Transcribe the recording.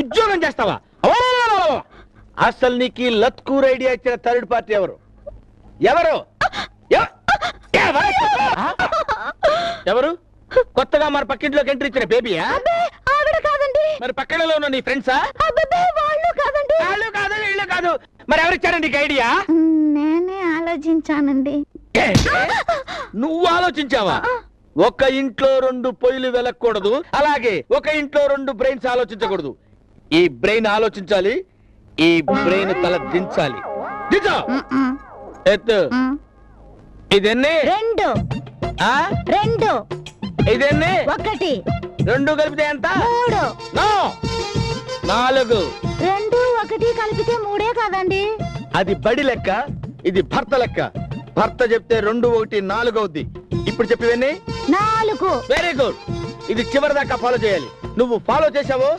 ఉద్యోగం చేస్తావా? అసలు నీకు ఈ లత్కూర్ ఐడియా ఇచ్చిన థర్డ్ పార్టీ ఎవరు? ఎవరు ఎవరు? కొత్తగా మరి పక్కింట్లోకి ఎంట్రీ ఇచ్చిన బేబీయా? మరి పక్కనలో ఉన్న నీ ఫ్రెండ్సా? వాళ్ళు కాదు, వీళ్ళు కాదు. మరి ఎవరిచ్చారండి నీకు ఐడియా? నేనే ఆలోచించానండి. నువ్వు ఆలోచించావా? ఒక ఇంట్లో 2 పొయ్యిలు వెలకూడదు, అలాగే ఒక ఇంట్లో 2 బ్రెయిన్స్ ఆలోచించకూడదు. ఈ బ్రెయిన్ ఆలోచించాలి, ఈ బ్రెయిన్ తల దించాలి. దించు. ఎత్తు. ఇదెన్ని? 2 ఇదెన్ని? 1 2 కలిపితే ఎంత? 3 నో 4. 2 1 కలిపితే 3 కాదండి. అది బడి లెక్క, ఇది భర్త లెక్క. భర్త చెప్తే 2 1 4 అవుద్ది. ఇప్పుడు చెప్పివన్నీ 4. Very good. ఇది చివరి దాకా ఫాలో చేయాలి. నువ్వు ఫాలో చేసావో